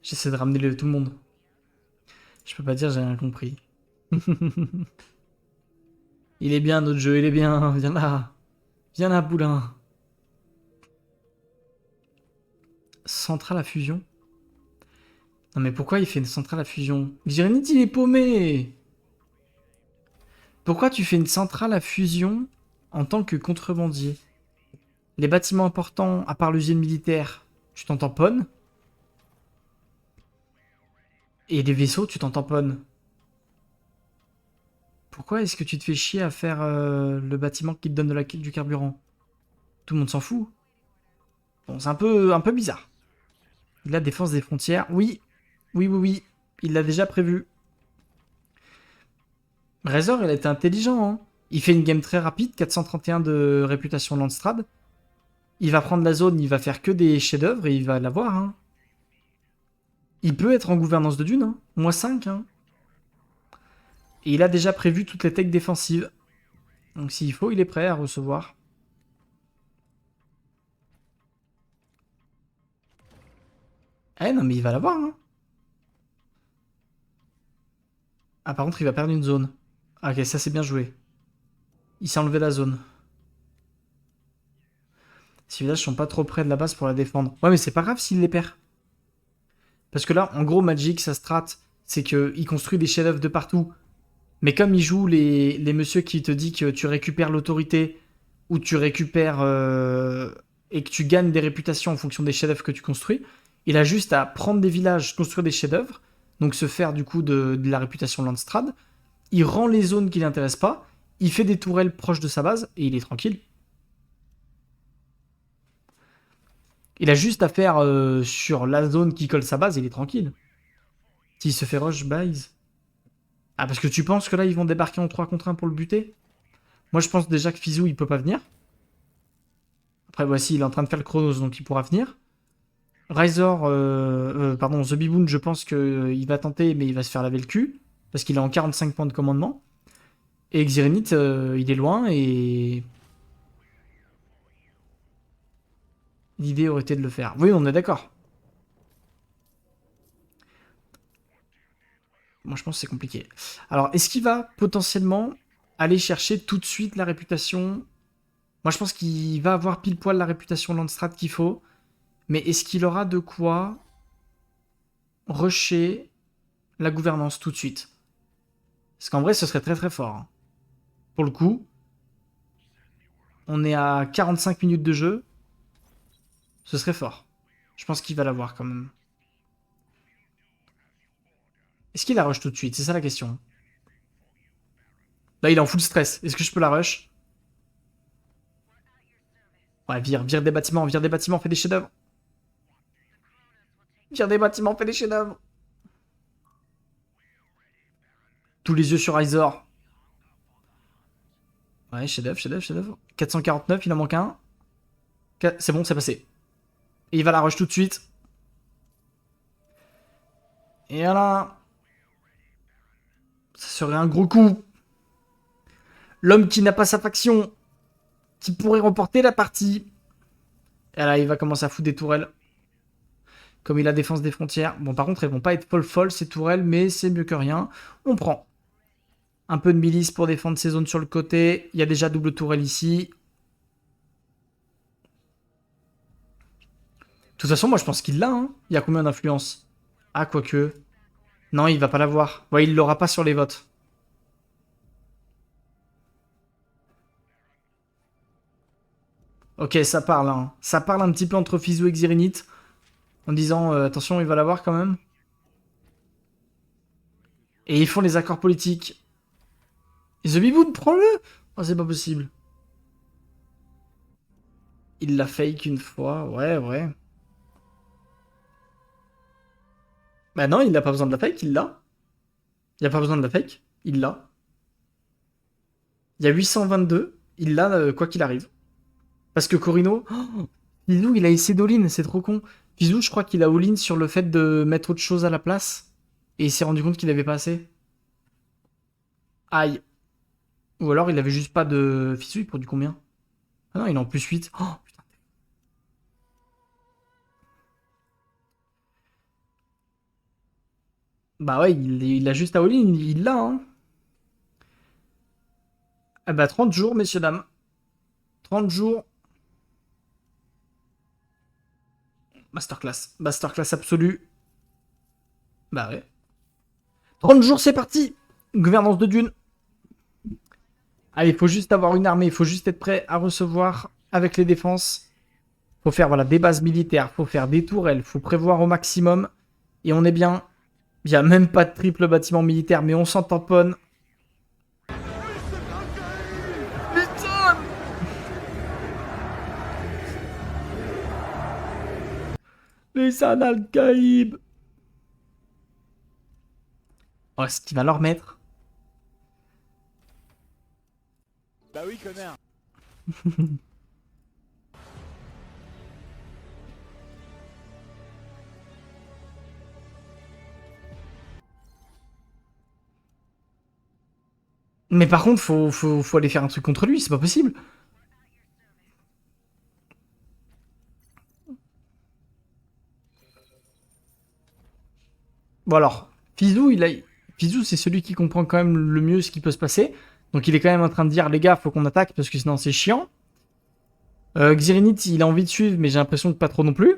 S1: J'essaie de ramener tout le monde. Je peux pas dire, j'ai rien compris. Il est bien, notre jeu, il est bien. Viens là. Viens là, Poulain. Centrale à fusion. Non mais pourquoi il fait une centrale à fusion? Girenit, il est paumé. Pourquoi tu fais une centrale à fusion en tant que contrebandier? Les bâtiments importants, à part l'usine militaire, tu t'en tamponnes. Et les vaisseaux, tu t'en tamponnes. Pourquoi est-ce que tu te fais chier à faire le bâtiment qui te donne du carburant? Tout le monde s'en fout. Bon, c'est un peu bizarre. Il a défense des frontières. Oui, oui, oui, oui. Il l'a déjà prévu. Razor, il a été intelligent, hein. Il fait une game très rapide, 431 de réputation Landstrad. Il va prendre la zone, il va faire que des chefs-d'œuvre et il va l'avoir, hein. Il peut être en gouvernance de dune, hein. Moins 5, hein. Et il a déjà prévu toutes les techs défensives. Donc s'il faut, il est prêt à recevoir. Eh non, mais il va l'avoir, hein. Ah, par contre, il va perdre une zone. Ah, ok, ça c'est bien joué. Il s'est enlevé la zone. Ces villages sont pas trop près de la base pour la défendre. Ouais, mais c'est pas grave s'il les perd. Parce que là, en gros, Magic, sa strat, c'est qu'il construit des chefs-d'œuvre de partout. Mais comme il joue les messieurs qui te dit que tu récupères l'autorité ou tu récupères et que tu gagnes des réputations en fonction des chefs-d'œuvre que tu construis, il a juste à prendre des villages, construire des chefs-d'œuvre, donc se faire du coup de la réputation Landstrad. Il rend les zones qui l'intéressent pas, il fait des tourelles proches de sa base et il est tranquille. Il a juste à faire sur la zone qui colle sa base, il est tranquille. S'il se fait rush base. Ah, parce que tu penses que là, ils vont débarquer en 3 contre 1 pour le buter? Moi, je pense déjà que Fizou, il peut pas venir. Après, voici, il est en train de faire le Chronos, donc il pourra venir. Razor, pardon, The Biboon, je pense qu'il va tenter, mais il va se faire laver le cul. Parce qu'il est en 45 points de commandement. Et Xirinith, il est loin et... L'idée aurait été de le faire. Oui, on est d'accord. Moi, je pense que c'est compliqué. Alors, est-ce qu'il va potentiellement aller chercher tout de suite la réputation? Moi, je pense qu'il va avoir pile poil la réputation Landstrat qu'il faut. Mais est-ce qu'il aura de quoi rusher la gouvernance tout de suite? Parce qu'en vrai, ce serait très très fort, hein. Pour le coup, on est à 45 minutes de jeu. Ce serait fort. Je pense qu'il va l'avoir quand même. Est-ce qu'il la rush tout de suite? C'est ça la question. Là, il est en full stress. Est-ce que je peux la rush? Ouais, vire des bâtiments, fais des chefs-d'œuvre. Vire des bâtiments, fais des chefs-d'œuvre. Tous les yeux sur Izor. Ouais, chef-d'œuvre, chef-d'œuvre, chef-d'œuvre. 449, il en manque un. C'est bon, c'est passé. Et il va la rush tout de suite. Et voilà. Ça serait un gros coup. L'homme qui n'a pas sa faction, qui pourrait remporter la partie. Et là, il va commencer à foutre des tourelles. Comme il a défense des frontières. Bon, par contre, elles vont pas être folles ces tourelles, mais c'est mieux que rien. On prend. Un peu de milice pour défendre ces zones sur le côté. Il y a déjà double tourelle ici. De toute façon, moi, je pense qu'il l'a, hein. Il y a combien d'influence? Ah, quoique. Non, il va pas l'avoir. Ouais, il l'aura pas sur les votes. Ok, ça parle, hein. Ça parle un petit peu entre Fizou et Xirinith. En disant, attention, il va l'avoir quand même. Et ils font les accords politiques. Et The Biboon, prends-le! Oh, c'est pas possible. Il l'a fake une fois, ouais, ouais. Bah non, il n'a pas besoin de la fake, il l'a. Il a pas besoin de la fake, il l'a. Il y a 822, il l'a quoi qu'il arrive. Parce que Corino... Oh, Fizou, il a essayé d'all-in, c'est trop con. Fizou, je crois qu'il a all-in sur le fait de mettre autre chose à la place. Et il s'est rendu compte qu'il avait pas assez. Aïe. Ou alors il avait juste pas de... Fizou, il produit combien? Ah non, il est en plus 8. Oh, putain. Bah ouais, il a juste à all-in, il l'a, hein. Ah bah 30 jours, messieurs, dames. 30 jours. Masterclass. Masterclass absolue. Bah ouais. 30 jours, c'est parti. Gouvernance de Dune. Allez, il faut juste avoir une armée, il faut juste être prêt à recevoir avec les défenses. Faut faire voilà, des bases militaires, faut faire des tourelles, faut prévoir au maximum. Et on est bien. Il n'y a même pas de triple bâtiment militaire, mais on s'en tamponne. Putain! Lisan Al-Gaïb. Oh, ce qu'il va leur mettre.
S2: Bah oui, connard.
S1: Mais par contre, faut aller faire un truc contre lui, c'est pas possible. Bon alors, Fizou, Fizou, c'est celui qui comprend quand même le mieux ce qui peut se passer. Donc il est quand même en train de dire, les gars, faut qu'on attaque parce que sinon c'est chiant. Xirinit, il a envie de suivre, mais j'ai l'impression que pas trop non plus.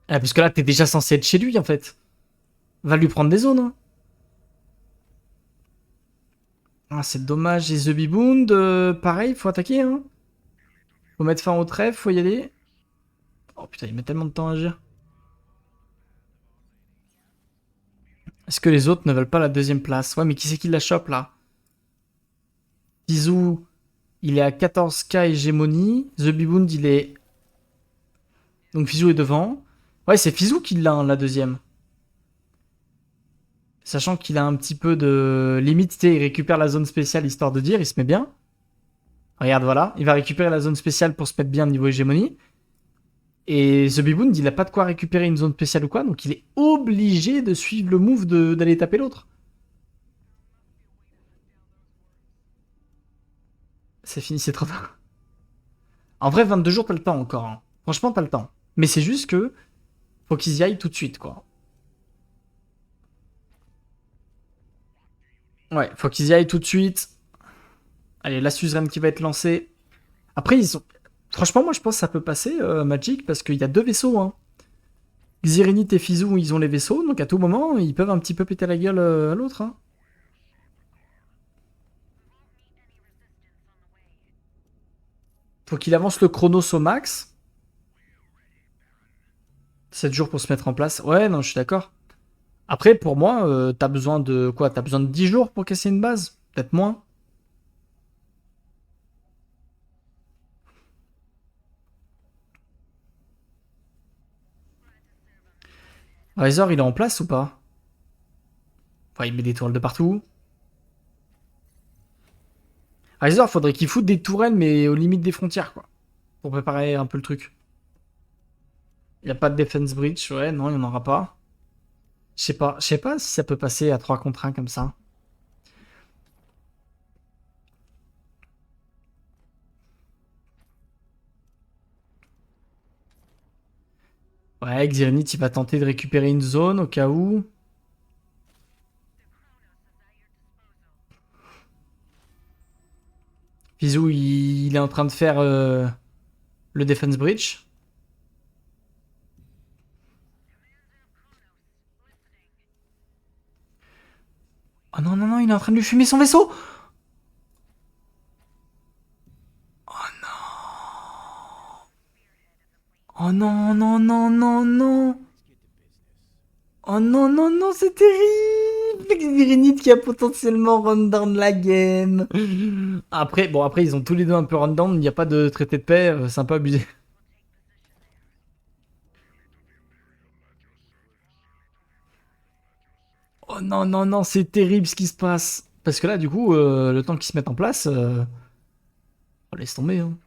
S1: Parce que là, t'es déjà censé être chez lui, en fait. Va lui prendre des zones. Hein. Ah, c'est dommage. Et The Bibound, pareil, faut attaquer. Hein. Faut mettre fin au trêve, faut y aller. Oh putain, il met tellement de temps à agir. Est-ce que les autres ne veulent pas la deuxième place? Ouais, mais qui c'est qui la chope là? Fizou, il est à 14k hégémonie. The Bibound, il est. Donc Fizou est devant. Ouais, c'est Fizou qui l'a, hein, la deuxième. Sachant qu'il a un petit peu de limite, il récupère la zone spéciale histoire de dire, il se met bien. Regarde, voilà, il va récupérer la zone spéciale pour se mettre bien niveau hégémonie. Et The Bibound, il a pas de quoi récupérer une zone spéciale ou quoi, donc il est obligé de suivre le move d'aller taper l'autre. C'est fini, c'est trop tard. En vrai, 22 jours, t'as le temps encore. Hein. Franchement, t'as le temps. Mais c'est juste que faut qu'ils y aillent tout de suite, quoi. Ouais, faut qu'ils y aillent tout de suite. Allez, la suzeraine qui va être lancée. Après, ils sont. Franchement, moi, je pense que ça peut passer, Magic, parce qu'il y a deux vaisseaux. Hein. Xirinit et Fizou, ils ont les vaisseaux, donc à tout moment, ils peuvent un petit peu péter la gueule à l'autre. Hein. Faut qu'il avance le chronos au max. 7 jours pour se mettre en place. Ouais, non, je suis d'accord. Après, pour moi, t'as besoin de quoi? T'as besoin de 10 jours pour casser une base? Peut-être moins. Razor, il est en place ou pas? Enfin, il met des tourelles de partout. Razor, faudrait qu'il foute des tourelles, mais aux limites des frontières, quoi. Pour préparer un peu le truc. Il n'y a pas de defense breach, ouais, non, il n'y en aura pas. Je sais pas si ça peut passer à 3 contre 1 comme ça. Ouais, Xirinit, il va tenter de récupérer une zone au cas où. Fizou, il est en train de faire le defense breach. Oh non, non, non, il est en train de lui fumer son vaisseau. Oh non, non, non, non, non. Oh non, non, non, c'est terrible. Xirinit qui a potentiellement run down la game. Après, bon, après, ils ont tous les deux un peu run down. Il n'y a pas de traité de paix. C'est un peu abusé. Oh non, non, non, c'est terrible ce qui se passe. Parce que là, du coup, le temps qu'ils se mettent en place, oh, laisse tomber. Hein.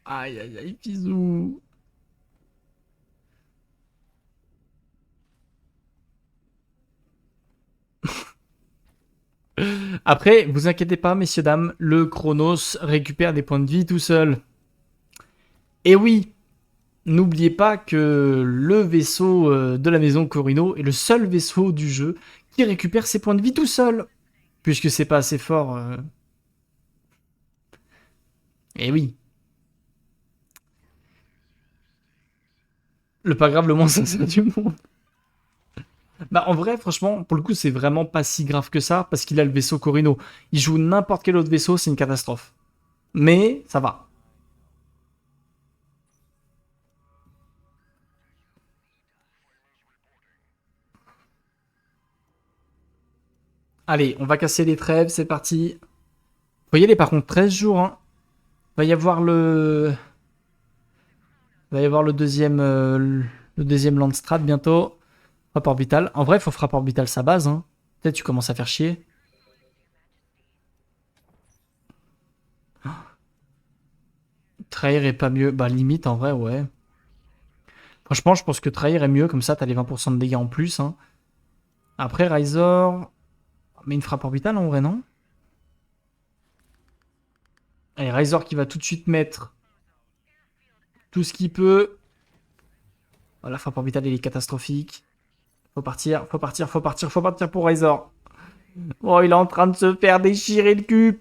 S1: Aïe, aïe, aïe, bisous. Après, vous inquiétez pas, messieurs, dames, le Chronos récupère des points de vie tout seul. Et oui, n'oubliez pas que le vaisseau de la maison Corino est le seul vaisseau du jeu qui récupère ses points de vie tout seul. Puisque c'est pas assez fort. Et oui. Le pas grave, le moins sincère du monde. Bah en vrai, franchement, pour le coup, c'est vraiment pas si grave que ça, parce qu'il a le vaisseau Corino. Il joue n'importe quel autre vaisseau, c'est une catastrophe. Mais ça va. Allez, on va casser les trêves, c'est parti. Faut y aller par contre, 13 jours. Hein. Va y avoir le... Va y avoir le deuxième Landstrat bientôt. Frappe orbitale. En vrai, il faut frappe orbitale sa base. Hein. Peut-être tu commences à faire chier. Trahir est pas mieux. Bah limite en vrai, ouais. Franchement, je pense que trahir est mieux. Comme ça, t'as les 20% de dégâts en plus. Hein. Après, Razor... Mais une frappe orbitale en vrai, non? Allez, Razor qui va tout de suite mettre tout ce qu'il peut. Oh, la frappe orbitale, elle est catastrophique. Faut partir, faut partir, faut partir, faut partir pour Razor. Oh, il est en train de se faire déchirer le cul.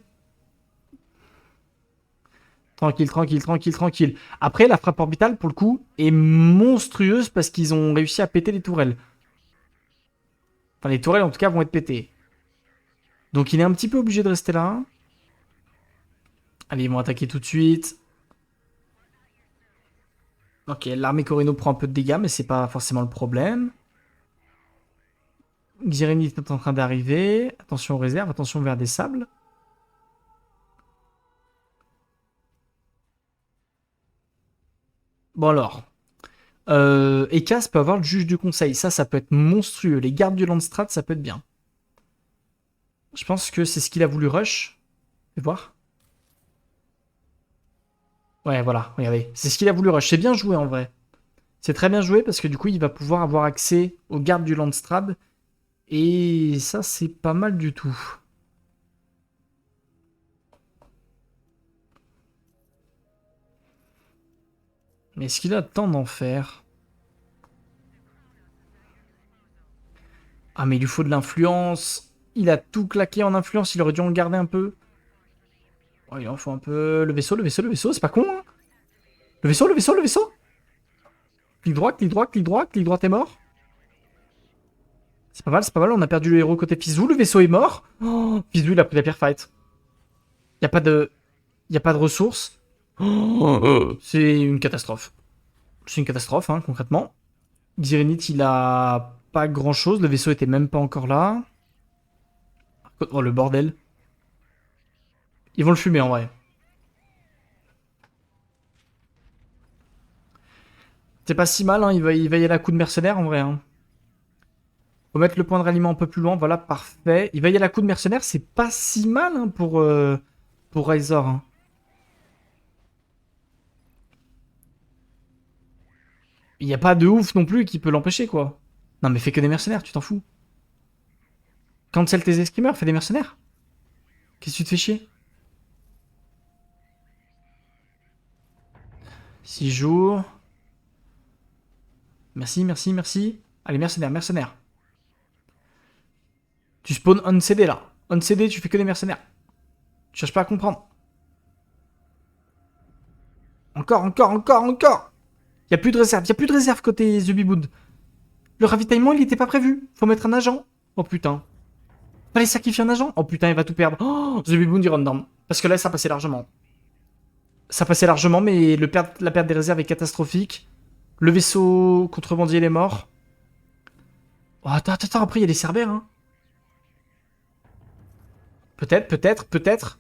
S1: Tranquille, tranquille, tranquille, tranquille. Après, la frappe orbitale, pour le coup, est monstrueuse parce qu'ils ont réussi à péter les tourelles. Enfin, les tourelles, en tout cas, vont être pétées. Donc, il est un petit peu obligé de rester là. Allez, ils vont attaquer tout de suite. Ok, l'armée Corino prend un peu de dégâts, mais c'est pas forcément le problème. Xirenit est en train d'arriver. Attention aux réserves, attention vers des sables. Bon alors. Ekaz peut avoir le juge du conseil. Ça peut être monstrueux. Les gardes du Landstrat, ça peut être bien. Je pense que c'est ce qu'il a voulu rush. Fais voir. Ouais, voilà, regardez. C'est ce qu'il a voulu rush. C'est bien joué en vrai. C'est très bien joué parce que du coup, il va pouvoir avoir accès aux gardes du Landstrad. Et ça, c'est pas mal du tout. Mais est-ce qu'il a le temps d'en faire? Ah, mais il lui faut de l'influence. Il a tout claqué en influence. Il aurait dû en garder un peu. Oh, il en faut un peu. Le vaisseau, le vaisseau, le vaisseau. C'est pas con, hein? Le vaisseau, le vaisseau, le vaisseau. Clic droit, clic droit, clic droit. Clic droit, t'es mort. C'est pas mal, c'est pas mal. On a perdu le héros côté Fizou. Le vaisseau est mort. Oh, Fizou, il a pris la pire fight. Y a pas de... Y a pas de ressources. Oh, c'est une catastrophe. C'est une catastrophe, hein, concrètement. Xirinit, il a pas grand chose. Le vaisseau était même pas encore là. Oh, le bordel. Ils vont le fumer en vrai. C'est pas si mal, hein. Il va y aller à coup de mercenaire en vrai. Hein. Faut mettre le point de ralliement un peu plus loin. Voilà, parfait. Il va y aller à coup de mercenaire. C'est pas si mal hein, pour Razor. Hein. Il n'y a pas de ouf non plus qui peut l'empêcher, quoi. Non, mais fais que des mercenaires, tu t'en fous. Cancel tes escrimeurs, fais des mercenaires. Qu'est-ce que tu te fais chier? 6 jours. Merci, merci, merci. Allez, mercenaires, mercenaires. Tu spawn on CD là. On CD, tu fais que des mercenaires. Tu cherches pas à comprendre. Encore, encore, encore, encore. Y a plus de réserve, y a plus de réserve côté The Biboud. Le ravitaillement, il était pas prévu. Faut mettre un agent. Oh putain. Fallait sacrifier un agent. Oh putain, il va tout perdre. Oh, The Biboud, il run down. Parce que là, ça passait largement. Ça passait largement, mais la perte des réserves est catastrophique. Le vaisseau contrebandier, il est mort. Oh, attends, attends, attends, après, il y a des cerbères, hein. Peut-être, peut-être, peut-être.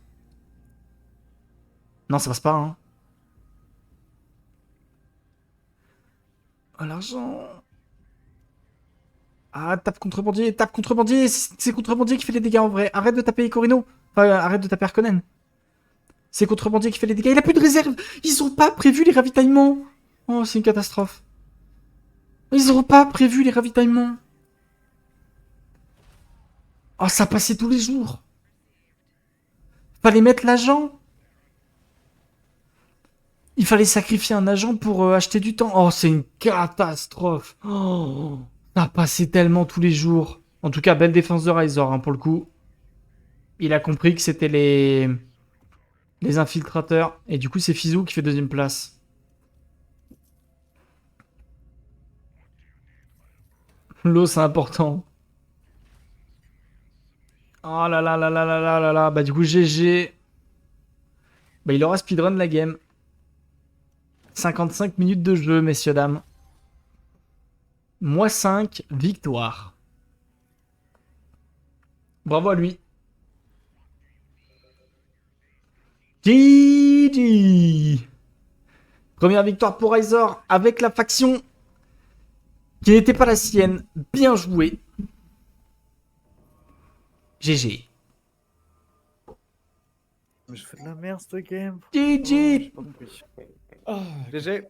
S1: Non, ça passe pas, hein. Oh, l'argent. Ah, tape contrebandier, tape contrebandier. C'est contrebandier qui fait les dégâts en vrai. Arrête de taper Corino. Enfin, arrête de taper Harkonnen. C'est contrebandier qui fait les dégâts. Il a plus de réserve. Ils ont pas prévu les ravitaillements. Oh, c'est une catastrophe. Ils ont pas prévu les ravitaillements. Oh, ça passait tous les jours. Fallait mettre l'agent. Il fallait sacrifier un agent pour acheter du temps. Oh, c'est une catastrophe. Oh, ça passait tellement tous les jours. En tout cas, belle défense de Razor, hein, pour le coup. Il a compris que c'était les infiltrateurs. Et du coup, c'est Fizou qui fait deuxième place. L'eau, c'est important. Oh là là là là là là là là. Bah, du coup, GG. Bah, il aura speedrun la game. 55 minutes de jeu, messieurs, dames. Moi 5, victoire. Bravo à lui. GG. Première victoire pour Razor avec la faction qui n'était pas la sienne. Bien joué. GG.
S2: Mais je fais de la merde, cette game. Oh,
S1: GG.
S2: j'ai pas compris. GG.